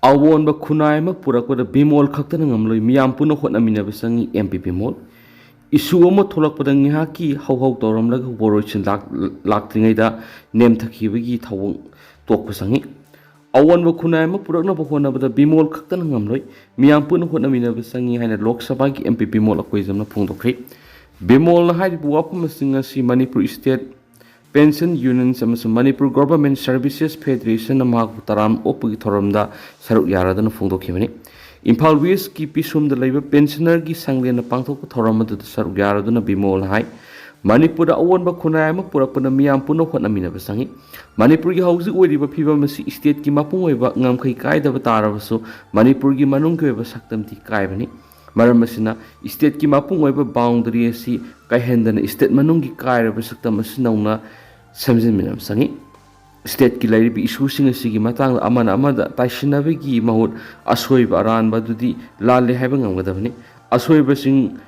awon ba khunai ma purak pada Bimol khaktana ngamloi miyam puno khotna mina besangi MP Bimol isu omo tholak pada ngiha ki hau toram lag borochin lak tringai da nem thakhi bagi thawung tok besangi awon ba khunai ma purak na khona pada Bimol khaktana ngamloi miyam puno khotna mina besangi haina Lok Sabha ki MP Bimol akoi jamna phungdokri Bimol na hai buap masinga si Manipur State Pension Unions amasung Manipur Government Services Federation na mahak taram opugi thoramda saruk yaradana phungdokhibani Imphal West ki pisum da leiba pensioner gi sangle na pangthok thoramda saruk yaradana Bimol hai Manipur da awon ba khunai ma purakpana miyam puno khotna mina basangi Manipur gi hauji oiriba phiba masi state ki mapung oiba ngamkhai kaidaba tarabasu Manipur gi manung ki oiba saktam ti kaibani maram asina state ki mapung oiba boundary asi kaihendana state manung gi kairaba saktam asinauna samjin minam sangi state ki lairibi issue sing asigi matang amana amada taishinabagi mahut asoiba aranba dudi lalle haiba ngamgadabani asoiba sing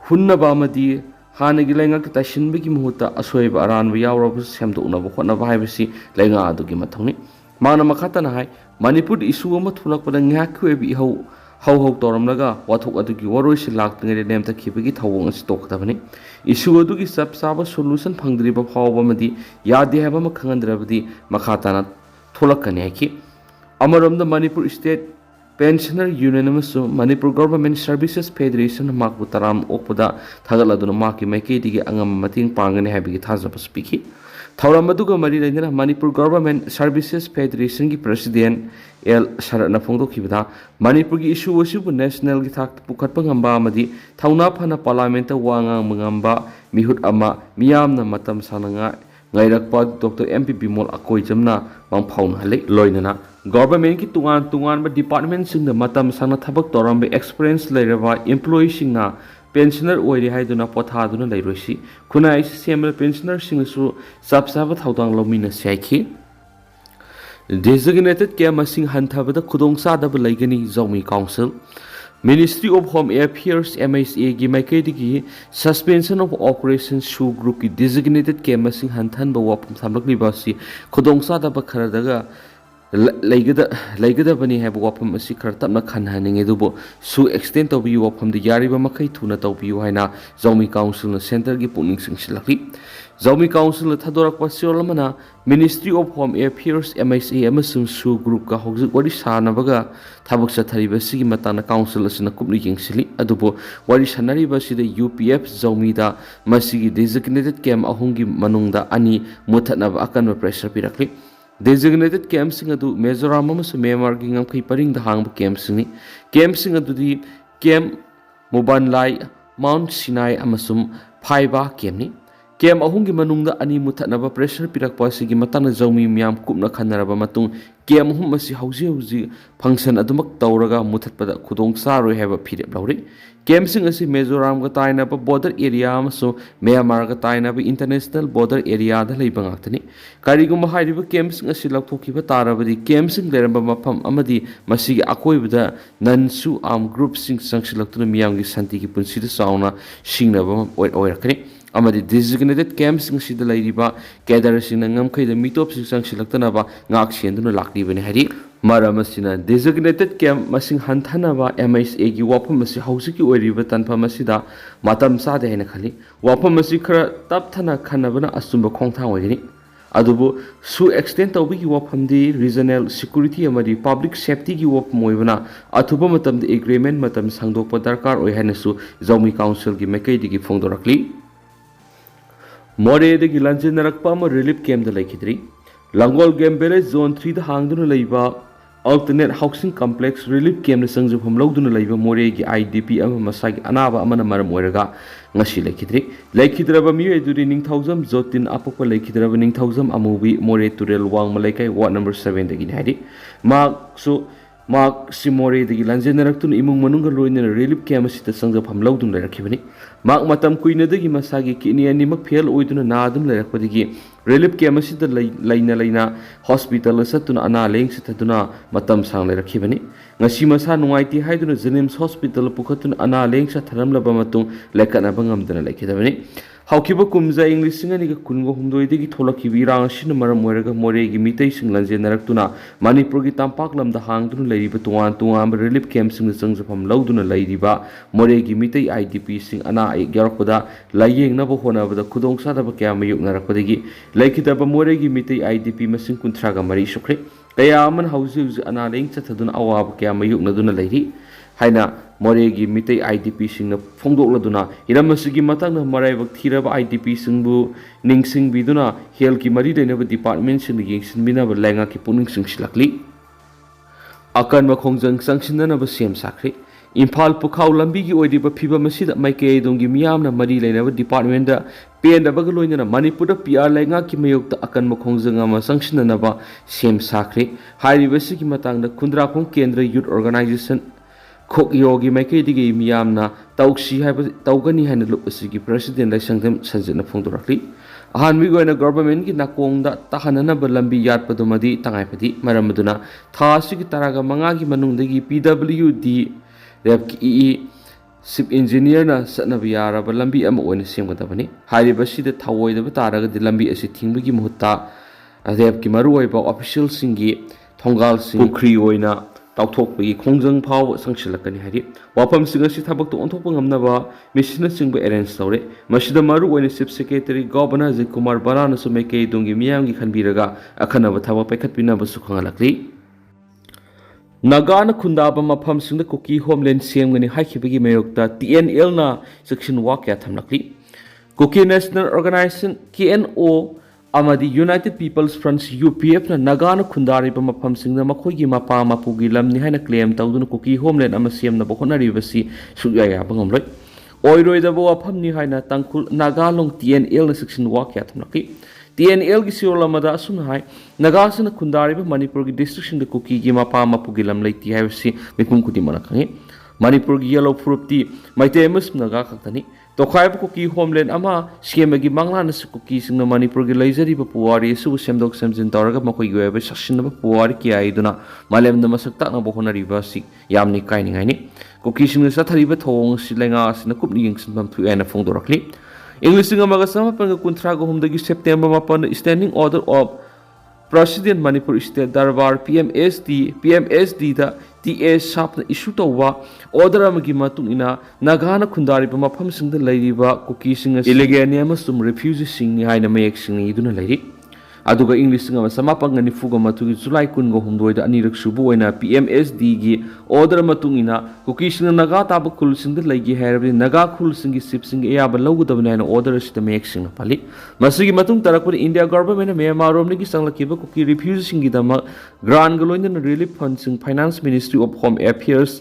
hunnaba amadi hanagi laingak taishinbagi mahuta asoiba aranba yawraba semdoknaba khotnaba haibasi lainga adugi mathongni mana makhatana hai Manipur issue ama thulakpada ngakwe bi hau toramlaga wathok adugi waroi laktringai nem takhibagi thawong asi tokdabani issue adugi sab saba solution phangdriba phawba madi yade haba ma khangandrabadi makhatana tholakani haki amaromda Manipur State Pensioner Union amasu Manipur Government Services Federation makbu taram okpada thagaladuna maki maike dige angam mating pangani habigi thajaba speaki Thauram aduga mari lainana Manipur Government Services Federation ki President L Sharatna phongdokhibada Manipur gi issue asibu national gi thak pukhatpa ngamba amadi thauna phana parliament wanga mangamba mihut ama miyamna matam sananga ngairakpa Dr. MP Bimol akoi jamna mangphaun hale loinana government ki tungan ba department singna matam sana thabak torambe experience leiraba employee singna pensioner oiri haiduna pothaduna leiroisi khunai semel pensioner singsu sabsaba thaudang lomina saikhi designated care masing hanthabada khudongsa da laigani Zomi Council Ministry of Home Affairs MSA gi maikaidigi suspension of operations SOO group ki designated care masing hanthan ba wapum thamlakli basi khudongsa da bakharadaga laigada bani have wapam asi khartapna khanhaninge dubo SOO extend to bi wapam de yariba makai thuna to bi haina Zomi Council na center gi puning singsilakli Zomi Council na thadorak pasiolamana Ministry of Home Affairs MSA amasung SOO group ka hojik wari sanabaga thabak chathariba sigi matana council asina kupni yengsili adubo wari sanariba sida UPF Zomi da masigi designated camp ahungi manungda ani muthatnaba akanba pressure pirakli Designated camp sing adu Mizoram amasu Myanmar gi ngamkhai paring da hangba camp sing adu di camp Mobanlai Mount Sinai amasum Phaiba camp ni camp ahungi manungda ani muthatnaba pressure pirakpa sigi matana Zomi myam kupna khanaraba matung camp hum masi hauji function adumak tawraga muthatpada khudong saroi haba phirep lauri camp sing asi Mizoram ga tainaba border area amasu Myanmar ga tainaba international border area da leiba ngaktani karigum hairiba camp sing asi lakthokiba tarabadi camp sing leramba mafam amadi masigi akoibada nansu arm group sing sangsilaktuna miyamgi santi ki punsida sauna singnaba oirakani amadi designated camp sing sida lairiba cadre sing ngamkhai da mitop sing sangsilaktanaba ngak sienduna laklibani hari maramasina designated camp masing hanthanaba MSA gi wapam masi hausiki oiriba tanpa masida matam sade hena khali wapam masi khara tapthana khanabana asumba khongthang oigini adubu SOO extend tawbi gi wapam di regional security amadi public safety gi wapam oibana athuba matam de agreement matam sangdokpa darkar oi hanasu Zomi Council gi mekai digi phongdorakli More de Gilanjin Rakpama relief camp the Lakidri. Langol Game Village Zone 3 the Hangduna Laiba alternate housing complex relief camp the Sangs of Homloduna Laiba Moregi IDP Masag Anaba Amana Maramoraga Nashi Lakidri. Lakidraba Mue during thousand Zotin Apopa Lakidrabaning thousand Amubi More Turel Wang Malaka Ward number 7 the Ginhadi. Mark Simore the Gilanjin Raktun Imung Manunga Loin in a relief camp the Sangs of Homlodun Lakivani. Mark Matam Queen of the Masagi Kini and Nimakpel Oiduna Nadum Lakwadigi. Relief camp the Laina Hospital Satuna Ana Links Tatuna Matam Sang Lakivani. Nashimasa Nuaiti Hydrogen Hospital Pukatun Ana Links at Ramla Bamatung Lakanabangam than Lakidavani. ꯍꯧꯈꯤꯕ ꯀꯨꯝꯖꯥ ꯏꯪ 2019 ꯊꯣꯛꯂꯛꯈꯤꯕ ꯏꯔꯥꯡ ꯑꯁꯤꯅ ꯃꯔꯝ ꯑꯣꯏꯔꯒ ꯃꯣꯔꯦꯒꯤ ꯃꯤꯇꯩꯁꯤꯡ ꯂꯥꯟꯖꯦꯟꯅꯔꯛꯇꯨꯅ ꯃꯅꯤꯄꯨꯔꯒꯤ ꯇꯝꯄꯥꯛ ꯂꯝꯗ ꯍꯥꯡꯗꯨꯅ ꯂꯩꯔꯤꯕ ꯇꯣꯉꯥꯟ ꯇꯣꯉꯥꯟꯕ ꯔꯤꯂꯤꯐ ꯀꯦꯝꯞꯁꯤꯡꯗ ꯆꯪꯖꯐꯝ ꯂꯧꯗꯨꯅ ꯂꯩꯔꯤꯕ ꯃꯣꯔꯦꯒꯤ ꯃꯤꯇꯩ IDPꯁꯤꯡ ꯑꯅꯥ ꯑꯌꯦꯛ ꯌꯥꯎꯔꯛꯄꯗ ꯂꯥꯌꯦꯡꯅꯕ ꯍꯣꯠꯅꯕꯗ ꯈꯨꯗꯣꯡꯆꯥꯗꯕ ꯀꯌꯥ ꯃꯥꯌꯣꯛꯅꯔꯛꯄꯗꯒꯤ ꯂꯩꯈꯤꯗꯕ ꯃꯣꯔꯦꯒꯤ ꯃꯤꯇꯩ IDP ꯃꯁꯤꯡ 34 ꯁꯨꯈ꯭ꯔꯦ꯫ ꯀꯌꯥ ꯑꯃꯅ ꯍꯧꯖꯤꯛ ꯑꯅꯥ ꯂꯥꯌꯦꯡ ꯆꯠꯊꯗꯨꯅ ꯑꯋꯥꯕ ꯀꯌꯥ ꯃꯥꯌꯣꯛꯅꯗꯨꯅ ꯂꯩꯔꯤ ꯍꯥꯏꯅ ꯃꯣꯔꯦꯒꯤ ꯃꯤꯇꯩ IDPꯁꯤꯡꯅ ꯐꯣꯡꯗꯣꯛꯂꯗꯨꯅ ꯍꯤꯔꯝ ꯑꯁꯤꯒꯤ ꯃꯇꯥꯡꯗ ꯃꯔꯥꯏꯕꯛ ꯊꯤꯔꯕ IDPꯁꯤꯡꯕꯨ ꯅꯤꯡꯁꯤꯡꯕꯤꯗꯨꯅ ꯍꯦꯜꯊꯀꯤ ꯃꯔꯤ ꯂꯩꯅꯕ ꯗꯤꯄꯥꯔꯠꯃꯦꯟꯠꯁꯤꯡꯅ ꯌꯦꯡꯁꯤꯟꯕꯤꯅꯕ ꯂꯩꯉꯥꯛꯀꯤ ꯄꯨꯛꯅꯤꯡ ꯆꯤꯡꯁꯤꯜꯂꯛꯂꯤ꯫ ꯑꯀꯟꯕ ꯈꯣꯡꯖꯪ ꯆꯪꯁꯤꯟꯅꯅꯕ ꯁꯦꯝ ꯁꯥꯈ꯭ꯔꯦ꯫ ꯏꯝꯐꯥꯜ ꯄꯨꯈꯥꯎ ꯂꯝꯕꯤꯒꯤ ꯑꯣꯏꯔꯤꯕ ꯐꯤꯚꯝ ꯑꯁꯤꯗ ꯃꯥꯏꯀꯩ ꯃꯤꯌꯥꯝꯅ ꯃꯔꯤ ꯂꯩꯅꯕ ꯗꯤꯄꯥꯔꯠꯃꯦꯟꯠꯗ ꯄꯦꯟꯗꯕꯒ ꯂꯣꯏꯅꯅ ꯃꯅꯤꯄꯨꯔꯗ PR ꯂꯩꯉꯥꯛꯀꯤ ꯃꯥꯌꯣꯛꯇ ꯑꯀꯟꯕ ꯈꯣꯡꯖꯪ ꯑꯃ ꯆꯪꯁꯤꯟꯅꯅꯕ ꯁꯦꯝ ꯁꯥꯈ꯭ꯔꯦ꯫ ꯍꯥꯏꯔꯤꯕꯁꯤꯒꯤ ꯃꯇꯥꯡꯗ ꯈꯨꯟꯗ꯭ꯔꯥꯛꯄꯝ ꯀꯦꯟꯗ꯭ꯔ ꯌꯨꯠ ꯑꯣꯔꯒꯅꯥꯏꯖꯦꯁꯟ ꯈꯣꯛꯌꯣꯒꯤ ꯃꯥꯏꯀꯩꯗꯒꯤ ꯃꯤꯌꯥꯝꯅ ꯇꯧꯒꯅꯤ ꯍꯥꯏꯅ ꯂꯨꯞ ꯑꯁꯤꯒꯤ ꯄ꯭ꯔꯦꯁꯤꯗꯦꯟꯠ ꯂꯩꯁꯪꯊꯦꯝ ꯁꯟꯖꯤꯠꯅ ꯐꯣꯡꯗꯣꯔꯛꯂꯤ꯫ ꯑꯍꯥꯟꯕꯒꯤ ꯑꯣꯏꯅ ꯒꯚꯔꯟꯃꯦꯟꯠꯀꯤ ꯅꯥꯀꯣꯡꯗ ꯇꯥꯍꯟꯅꯅꯕ ꯂꯝꯕꯤ ꯌꯥꯠꯄꯗꯨꯃꯗꯤ ꯇꯉꯥꯏꯐꯗꯦ꯫ ꯃꯔꯝ ꯑꯗꯨꯅ ꯊꯥ ꯑꯁꯤꯒꯤ ꯇꯔꯥꯒ 5ꯒꯤ ꯃꯅꯨꯡꯗꯒꯤ PWD ꯔꯦꯞꯀꯤ ꯆꯤꯞ ꯏꯟꯖꯤꯅꯤꯌꯔꯅ ꯆꯠꯅꯕ ꯌꯥꯔꯕ ꯂꯝꯕꯤ ꯑꯃ ꯑꯣꯏꯅ ꯁꯦꯝꯒꯗꯕꯅꯤ꯫ ꯍꯥꯏꯔꯤꯕꯁꯤꯗ ꯊꯧꯑꯣꯏꯗꯕ ꯇꯥꯔꯒꯗꯤ ꯂꯝꯕꯤ ꯑꯁꯤ ꯊꯤꯡꯕꯒꯤ ꯃꯍꯨꯠꯇ ꯔꯦꯞꯀꯤ ꯃꯔꯨꯑꯣꯏꯕ ꯑꯣꯐꯤꯁꯤꯌꯦꯜꯁꯤꯡꯒꯤ ꯊꯣꯡꯒꯥꯜꯁꯤꯡ ꯄꯨꯈ꯭ꯔꯤ ꯑꯣꯏꯅ ꯇꯥꯎꯊꯣꯛꯄꯒꯤ ꯈꯣꯡꯖꯪ ꯐꯥꯎꯕ ꯆꯪꯁꯤꯜꯂꯛꯀꯅꯤ ꯍꯥꯏꯔꯤ꯫ ꯋꯥꯐꯝꯁꯤꯡ ꯑꯁꯤ ꯊꯕꯛꯇ ꯑꯣꯟꯊꯣꯛꯄ ꯉꯝꯅꯕ ꯃꯤꯁꯟꯅꯆꯤꯡꯕ ꯑꯦꯔꯦꯟꯖ ꯇꯧꯔꯦ꯫ ꯃꯁꯤꯗ ꯃꯔꯨꯑꯣꯏꯅ ꯆꯤꯞ ꯁꯦꯀ꯭ꯔꯦꯇꯔꯤ ꯒꯚꯔꯅꯔ ꯑꯖꯤꯠꯀꯨꯃꯥꯔ ꯕꯔꯥꯅꯁꯨ ꯃꯥꯏꯀꯩ ꯃꯤꯌꯥꯝꯒꯤ ꯈꯟꯕꯤꯔꯒ ꯑꯈꯟꯅꯕ ꯊꯕꯛ ꯄꯥꯏꯈꯠꯄꯤꯅꯕꯁꯨ ꯈꯪꯍꯜꯂꯛꯂꯤ꯫ ꯅꯥꯒꯥꯅ ꯈꯨꯟꯗꯥꯕ ꯃꯐꯝꯁꯤꯡꯗ ꯀꯨꯀꯤ ꯍꯣꯝꯂꯦꯟꯗ ꯁꯦꯝꯒꯅꯤ ꯍꯥꯏꯈꯤꯕꯒꯤ ꯃꯥꯌꯣꯛꯇ TNLꯅ ꯆꯦꯛꯁꯤꯟꯋꯥ ꯀꯌꯥ ꯊꯝꯂꯛꯂꯤ꯫ ꯀꯨꯀꯤ ꯅꯦꯁꯅꯦꯜ ꯑꯣꯔꯒꯅꯥꯏꯖꯦꯁꯟ KNO ꯑꯃꯗꯤ ꯌꯨꯅꯥꯏꯇꯦꯗ ꯄꯤꯄꯜꯁ ꯐ꯭ꯔꯟꯠ UPFꯅ ꯅꯥꯒꯥꯅ ꯈꯨꯟꯗꯥꯔꯤꯕ ꯃꯐꯝꯁꯤꯡꯗ ꯃꯈꯣꯏꯒꯤ ꯃꯄꯥ ꯃꯄꯨꯒꯤ ꯂꯝꯅꯤ ꯍꯥꯏꯅ ꯀ꯭ꯂꯦꯝ ꯇꯧꯗꯨꯅ ꯀꯨꯀꯤ ꯍꯣꯝꯂꯦꯟꯗ ꯑꯃ ꯁꯦꯝꯅꯕ ꯍꯣꯠꯅꯔꯤꯕꯁꯤ ꯁꯨꯛꯌꯥ ꯌꯥꯕ ꯉꯝꯂꯣꯏ꯫ ꯑꯣꯏꯔꯣꯏꯗꯕ ꯋꯥꯐꯝꯅꯤ ꯍꯥꯏꯅ ꯇꯥꯡꯈꯨꯜ ꯅꯥꯒꯥꯂꯣꯡ TNLꯅ ꯆꯦꯛꯁꯤꯟꯋꯥ ꯀꯌా ꯊꯝꯂꯛꯂꯤ꯫ TNLꯒꯤ ꯆꯦꯔꯣꯜ ꯑꯃꯗ ꯑꯁꯨꯝꯅ ꯍꯥꯏ ꯅꯥꯒꯥꯁꯤꯡꯅ ꯈꯨꯟꯗꯥꯔꯤꯕ ꯃꯅꯤꯄꯨꯔꯒꯤ ꯗꯤꯁꯇ꯭ꯔꯤꯛꯁꯤꯡꯗ ꯀꯨꯀꯤꯒꯤ ꯃꯄꯥ ꯃꯄꯨꯒꯤ ꯂꯝ ꯂꯩꯇꯦ ꯍꯥꯏꯕꯁꯤ ꯃꯤꯄꯨꯝ ꯈꯨꯗꯤꯡꯃꯛꯅ ꯈꯪꯏ꯫ ꯃꯅꯤꯄꯨꯔꯒꯤ ꯌꯦꯜꯂꯣ ꯐꯨꯔꯨꯞꯇꯤ ꯃꯩꯇꯩ ꯑꯃꯁꯨꯡ ꯅꯥꯒꯥ ꯈꯛꯇꯅꯤ꯫ ꯇꯣꯈꯥꯏꯕ ꯀꯨꯀꯤ ꯍꯣꯝꯂꯦꯟꯗ ꯑꯃ ꯁꯦꯝꯕꯒꯤ ꯃꯪꯂꯥꯟꯅꯁꯨ ꯀꯨꯀꯤꯁꯤꯡꯅ ꯃꯅꯤꯄꯨꯔꯒꯤ ꯂꯩꯖꯔꯤꯕ ꯄꯨꯋꯥꯔꯤ ꯑꯁꯤꯕꯨ ꯁꯦꯝꯗꯣꯛ ꯁꯦꯝꯖꯤꯟ ꯇꯧꯔꯒ ꯃꯈꯣꯏꯒꯤ ꯑꯣꯏꯕ ꯁꯥꯁꯤꯟꯅꯕ ꯄꯨꯋꯥꯔꯤ ꯀꯌꯥ ꯏꯗꯨꯅ ꯃꯥꯂꯦꯝꯗ ꯃꯁꯛ ꯇꯥꯛꯅꯕ ꯍꯣꯠꯅꯔꯤꯕ ꯑꯁꯤ ꯌꯥꯝꯅ ꯏꯀꯥꯏꯅꯤꯡꯉꯥꯏꯅꯤ꯫ ꯀꯨꯀꯤꯁꯤꯡꯅ ꯆꯠꯊꯔꯤꯕ ꯊꯧꯑꯣꯡ ꯑꯁꯤ ꯂꯩꯉꯥꯛ ꯑꯁꯤꯅ ꯀꯨꯞꯅ ꯌꯦꯡꯁꯤꯟꯐꯝ ꯊꯣꯛꯏ ꯍꯥꯏꯅ ꯐꯣꯡꯗꯣꯔꯛꯂꯤ꯫ ꯏꯪ 1993 September 8 standing order of president Manipur state Durbar PMSDꯗ TA ꯁꯥꯞꯅ ꯏꯁꯨ ꯇꯧꯕ ꯑꯣꯔꯗꯔ ꯑꯃꯒꯤ ꯃꯇꯨꯡ ꯏꯟꯅ ꯅꯥꯒꯥꯅ ꯈꯨꯟꯗꯥꯔꯤꯕ ꯃꯐꯝꯁꯤꯡꯗ ꯂꯩꯔꯤꯕ ꯀꯨꯀꯤꯁꯤꯡ ꯑꯁꯤ ꯏꯂꯤꯒꯦꯜꯅꯤ ꯑꯃꯁꯨꯡ ꯔꯤꯐ꯭ꯌꯨꯖꯤꯁꯤꯡꯅꯤ ꯍꯥꯏꯅ ꯃꯌꯦꯛ ꯁꯦꯡꯅ ꯏꯗꯨꯅ ꯂꯩꯔꯤ꯫ ꯑꯗꯨꯒ ꯏꯪ 1992 ꯖꯨꯂꯥꯏ 18 ꯑꯅꯤꯔꯛ ꯁꯨꯕ ꯑꯣꯏꯅ PMSDꯒꯤ ꯑꯣꯔꯗꯔ ꯃꯇꯨꯡ ꯏꯟꯅ ꯀꯨꯀꯤꯁꯤꯡꯅ ꯅꯥꯒꯥ ꯇꯥꯕ ꯈꯨꯜꯁꯤꯡꯗ ꯂꯩꯒꯦ ꯍꯥꯏꯔꯕꯗꯤ ꯅꯥꯒꯥ ꯈꯨꯜꯁꯤꯡꯒꯤ ꯆꯤꯞꯁꯤꯡꯒꯤ ꯑꯌꯥꯕ ꯂꯧꯒꯗꯕꯅꯤ ꯍꯥꯏꯅ ꯑꯣꯔꯗꯔ ꯑꯁꯤꯗ ꯃꯌꯦꯛ ꯁꯦꯡꯅ ꯄꯜꯂꯤ꯫ ꯃꯁꯤꯒꯤ ꯃꯇꯨꯡ ꯇꯥꯔꯛꯄꯗ ꯏꯟꯗꯤꯌꯥ ꯒꯚꯔꯟꯃꯦꯟꯠꯅ ꯃ꯭ꯌꯥꯟꯃꯥꯔꯔꯣꯝꯗꯒꯤ ꯆꯪꯂꯛꯈꯤꯕ ꯀꯨꯀꯤ ꯔꯤꯐ꯭ꯌꯨꯖꯤꯁꯤꯡꯒꯤꯗꯃꯛ ꯒ꯭ꯔꯥꯟꯠꯒ ꯂꯣꯏꯅꯅ ꯔꯤꯂꯤꯐ ꯐꯟꯗꯁꯤꯡ finance ministry of home affairs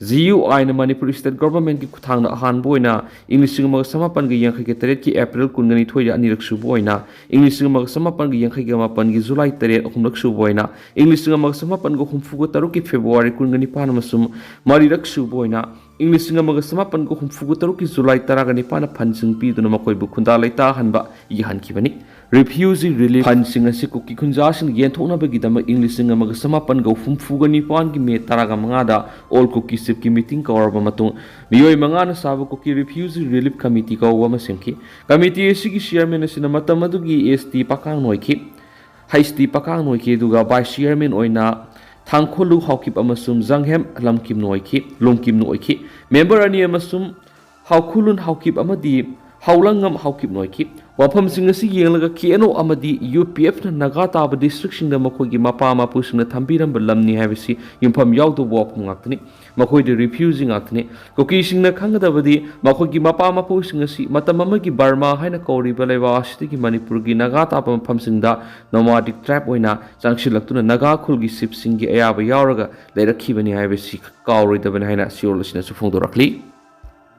GUIꯅ ꯃꯅꯤꯄꯨꯔ ꯁ꯭ꯇꯦꯠ ꯒꯚꯔꯟꯃꯦꯟꯠꯀꯤ ꯈꯨꯠꯊꯥꯡꯗ ꯑꯍꯥꯟꯕ ꯑꯣꯏꯅ ꯏꯪ 1988 ꯑꯦꯄ꯭ꯔꯤꯜ 22 ꯑꯅꯤꯔꯛ ꯁꯨꯕ ꯑꯣꯏꯅ ꯏꯪ 1987 ꯖꯨꯂꯥꯏ 8 ꯑꯍꯨꯝꯂꯛ ꯁꯨꯕ ꯑꯣꯏꯅ ꯏꯪ 1983 ꯐꯦꯕ꯭ꯔꯨꯋꯥꯔꯤ 19 ꯑꯃꯁꯨꯡ ꯃꯔꯤꯔꯛ ꯁꯨꯕ ꯑꯣꯏꯅ ꯏꯪ 1983 ꯖꯨꯂꯥꯏ 19 ꯐꯟꯗꯁꯤꯡ ꯄꯤꯗꯨꯅ ꯃꯈꯣꯏꯕꯨ ꯈꯨꯟꯗꯥ ꯂꯩꯇꯥꯍꯟꯕ ꯌꯥꯍꯟꯈꯤꯕꯅꯤ꯫ ꯔꯤꯐ꯭ꯌꯨꯖꯤ ꯔꯤꯂꯤꯐ ꯐꯟꯗꯁꯤꯡ ꯑꯁꯤ ꯀꯨꯀꯤ ꯈꯨꯟꯖꯥꯁꯤꯡꯅ ꯌꯦꯟꯊꯣꯛꯅꯕꯒꯤꯗꯃꯛ ꯏꯪ 1989 ꯃꯦ 15ꯗ ꯑꯣꯜ ꯀꯨꯀꯤ ꯆꯤꯞꯀꯤ ꯃꯤꯇꯤꯡ ꯀꯧꯔꯕ ꯃꯇꯨꯡ ꯃꯤꯑꯣꯏ 5ꯅ ꯁꯥꯕ ꯀꯨꯀꯤ ꯔꯤꯐ꯭ꯌꯨꯖꯤ ꯔꯤꯂꯤꯐ ꯀꯃꯤꯇꯤ ꯀꯧꯕ ꯑꯃ ꯁꯦꯝꯈꯤ꯫ ꯀꯃꯤꯇꯤ ꯑꯁꯤꯒꯤ ꯆꯤꯌꯔꯃꯦꯟ ꯑꯁꯤꯅ ꯃꯇꯝ ꯑꯗꯨꯒꯤ HT ꯄꯥꯀꯥꯡ ꯑꯣꯏꯈꯤ ꯑꯗꯨꯒ ꯚꯥꯏꯁ ꯆꯤꯌꯔꯃꯦꯟ ꯑꯣꯏꯅ ꯊꯥꯡꯈꯣꯂꯨ ꯍꯥꯎꯀꯤꯞ ꯑꯃꯁꯨꯡ ꯖꯪꯍꯦꯝ ꯂꯝꯀꯤꯝꯅ ꯑꯣꯏꯈꯤ꯫ ꯃꯦꯝꯕꯔ 2 ꯑꯃꯁꯨꯡ ꯍꯥꯎꯈꯨꯂꯨꯟ ꯍꯥꯎꯀꯤꯞ ꯑꯃꯗꯤ ꯍꯥꯎꯂꯪꯉꯝ ꯍꯥꯎꯀꯤꯞꯅ ꯑꯣꯏꯈꯤ꯫ ꯋꯥꯐꯝꯁꯤꯡ ꯑꯁꯤ ꯌꯦꯡꯂꯒ KNO ꯑꯃꯗꯤ UPFꯅ ꯅꯥꯒꯥ ꯇꯥꯕ ꯗꯤꯁꯇ꯭ꯔꯤꯛꯁꯤꯡꯗ ꯃꯈꯣꯏꯒꯤ ꯃꯄꯥ ꯃꯄꯨꯁꯤꯡꯅ ꯊꯝꯕꯤꯔꯝꯕ ꯂꯝꯅꯤ ꯍꯥꯏꯕꯁꯤ ꯌꯨꯝꯐꯝ ꯌꯥꯎꯗꯕ ꯋꯥꯐꯝ ꯉꯥꯛꯇꯅꯤ꯫ ꯃꯈꯣꯏꯗꯤ ꯔꯤꯐ꯭ꯌꯨꯖꯤ ꯉꯥꯛꯇꯅꯤ꯫ ꯀꯨꯀꯤꯁꯤꯡꯅ ꯈꯪꯒꯗꯕꯗꯤ ꯃꯈꯣꯏꯒꯤ ꯃꯄꯥ ꯃꯄꯨꯁꯤꯡ ꯑꯁꯤ ꯃꯇꯝ ꯑꯃꯒꯤ ꯕꯔꯃꯥ ꯍꯥꯏꯅ ꯀꯧꯔꯤꯕ ꯂꯩꯕꯥꯛ ꯑꯁꯤꯗꯒꯤ ꯃꯅꯤꯄꯨꯔꯒꯤ ꯅꯥꯒꯥ ꯇꯥꯕ ꯃꯐꯝꯁꯤꯡꯗ ꯅꯣꯃꯥꯗꯤꯛ ꯇ꯭ꯔꯥꯏꯕ ꯑꯣꯏꯅ ꯆꯪꯁꯤꯜꯂꯛꯇꯨꯅ ꯅꯥꯒꯥ ꯈꯨꯜꯒꯤ ꯆꯤꯞꯁꯤꯡꯒꯤ ꯑꯌꯥꯕ ꯌꯥꯎꯔꯒ ꯂꯩꯔꯛꯈꯤꯕꯅꯤ ꯍꯥꯏꯕꯁꯤ ꯀꯥꯎꯔꯣꯏꯗꯕꯅꯤ ꯍꯥꯏꯅ ꯆꯦꯔꯣꯜ ꯑꯁꯤꯅꯁꯨ ꯐꯣꯡꯗꯣꯔꯛꯂꯤ꯫